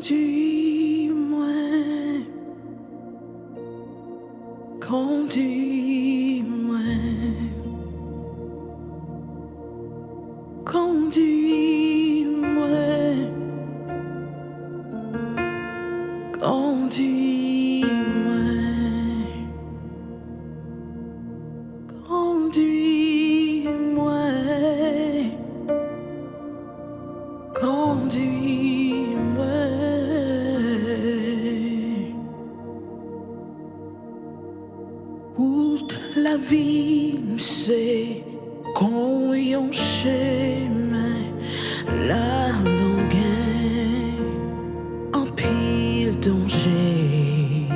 conduis-moi, conduis-moi, conduis-moi, conduis-moi, conduis-moi, conduis-moi. Toute la vie, c'est Kon Gnou Chémin, la langue, anpil danjé,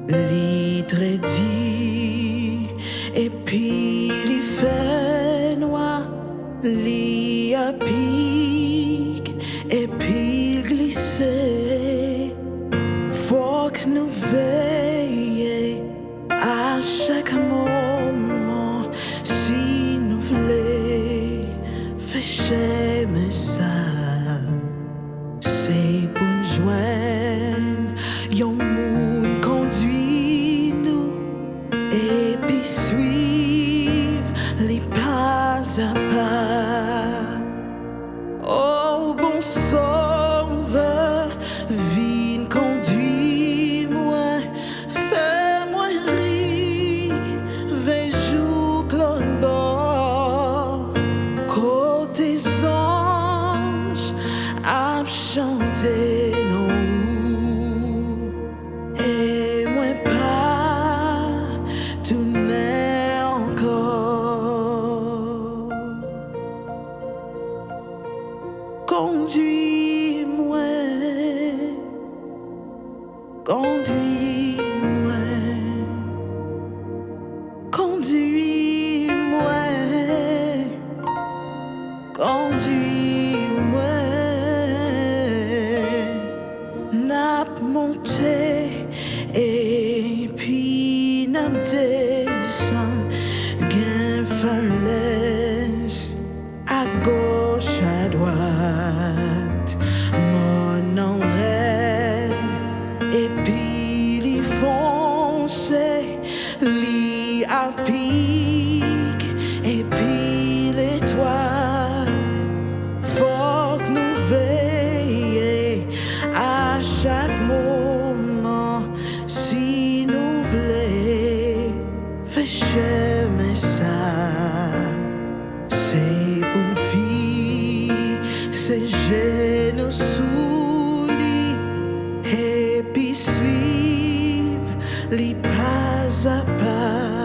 li dit, et puis li fait noir, li a pique, et puis glisé. Faut que nous veillons à chaque moment, si nous voulons faire chémer ça, c'est pour nous joindre, yon moun conduit nous, et puis suiv les pas à pas. Oh bon Sovè, vyin conduis-moi, fais-moi rivé, jouk l'autre bord, Koté zanj, ap chanté noua, et moi pas tounin encore. Conduis-moi, conduis-moi, conduis-moi, conduis-moi. N'ap monté et puis n'ap descend, gain falaise à gauche, à droite, mon rêve, et puis l'y foncer, l'y à pique, et puis l'étoile. Faut que nous veillions à chaque moment, si nous voulons faire chémer ça. C'est pour une fille, c'est genoux sous lit, et puis suiv les pas à pas.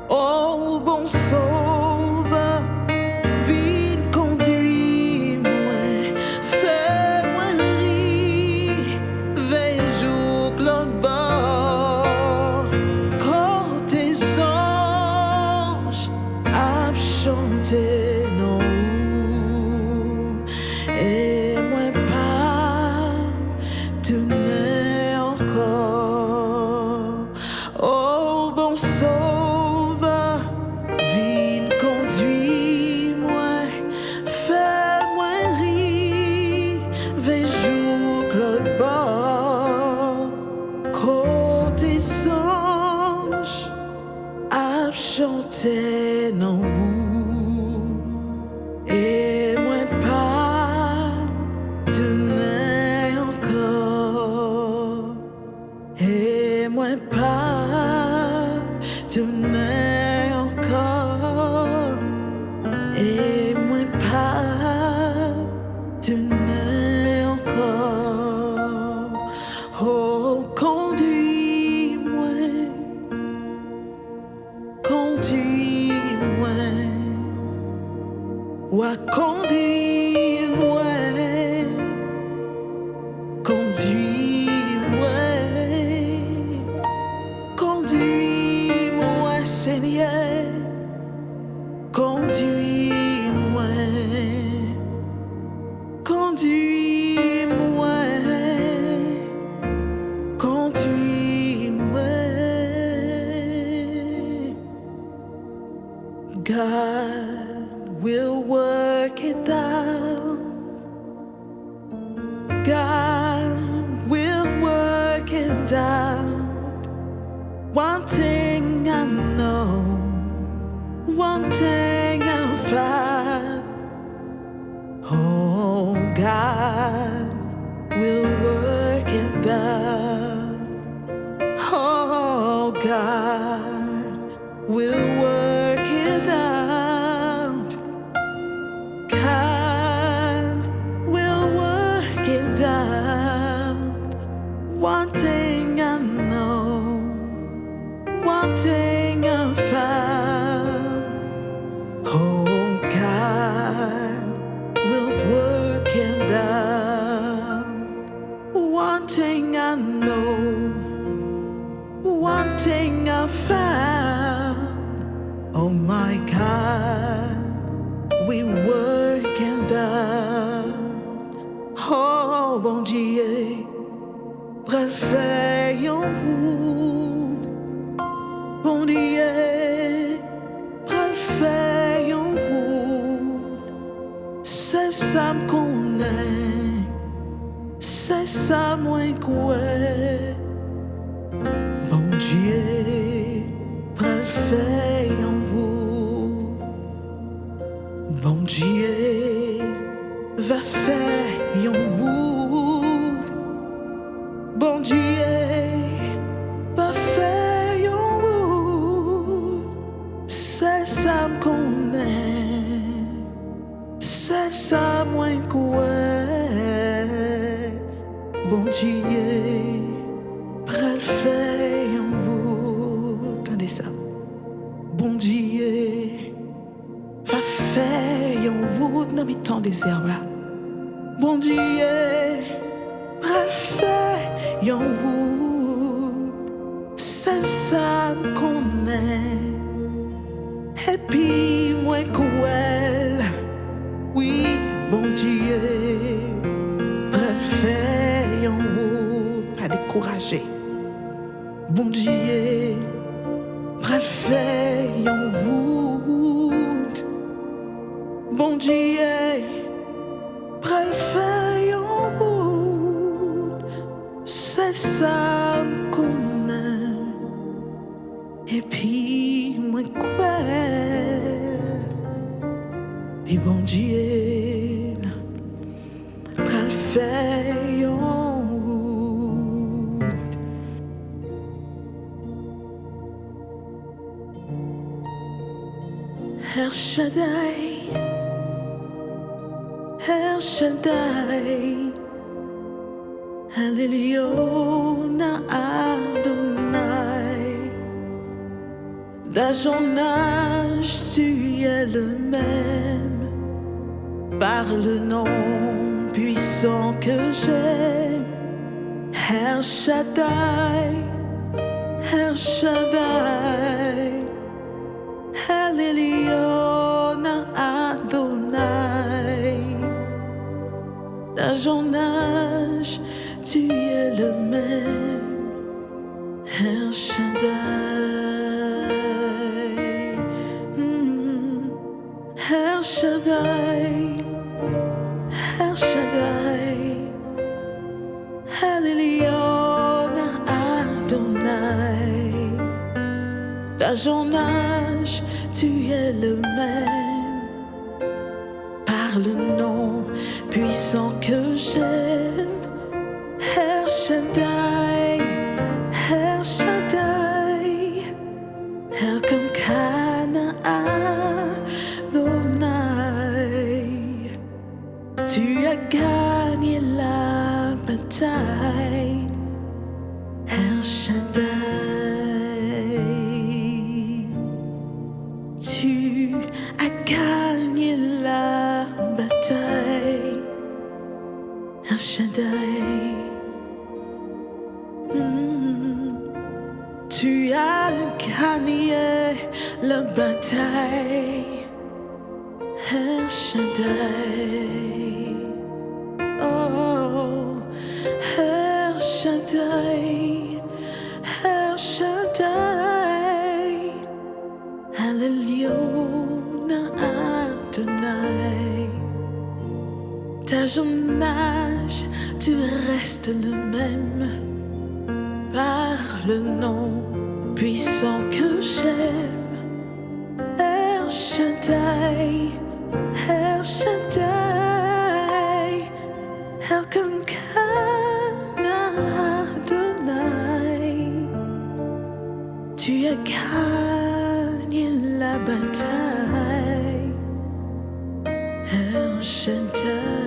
Oh bon Sovè, vite conduis-moi, fais-moi rivé, jouk l'autre bord, Koté zanj, ap chanté noua, et moi pas tounin encore. Oh bon Sovè, vyin conduis-moi, fais-moi rivé, jouk l'autre bord, Koté zanj, ap chanté noua, et moi pas tounin encore, et moi pas tounin encore, et moi pas tounin encore. Oh conduis-moi, conduis-moi, ouah conduis-moi, conduis-moi, conduis-moi Seigneur, conduis-moi, conduis-moi, conduis-moi. God will work it out. One thing I know, one thing I find. Oh, God will work it out. Oh, God will work it out. God will work it out. One thing I know, one thing I found. Oh, God will work it out. One thing I know, one thing I found. Oh my God, we work it out. Oh bon Dieu, pral fè yon rout. Bon Dieu, pral fè yon rout. C'est ça m'konnaît, c'est ça mouin kouè. Bon Dieu, pral fè yon rout. Bon Dieu, va fè yon rout. Bon Dieu, va fè yon rout. C'est ça m'konnaît, c'est ça mouin kouè. Bon Dieu, pral fè yon rout. Tendez ça. Bon Dieu, va fè yon rout dans mes temps désert là. Bon Dieu, pral fè yon rout. C'est ça m'konnaît. Et puis moi kouel. Oui, bon Dieu, pral fè yon rout. Pas découragé. Bon Dieu, pral fè yon rout. Bon Dieu, pral fè yon rout. C'est ça m'konnaît. Et puis moi quoi. Et bon Dieu, pral fè yon rout. El Shaddai, El Shaddai, El Elyon Adonai. Dans ton âge, tu es le même. Par le nom puissant que j'ai, El Shaddai, El Shaddai, El Elyon Adonai. Dans ton âge, tu es le même. El Shaddai, El Shaddai, El Shaddai, El Elyon Adonai. Dans ton âge, tu es le même. Par le nom puissant que j'aime, El Shaddai, El Shaddai, El Kankana Adonai. Tu as gagné la bataille, El Shaddai. Tu as gagné la bataille, El Shaddai. Tu as gagné la bataille, El Shaddai. Oh, El Shaddai, El Shaddai, El Elyon Adonai. Ta ton âge, tu restes le même. Par le nom puissant que j'aime. Shaddai, Shaddai, Adonai. Tu as gagné la bataille. Shaddai.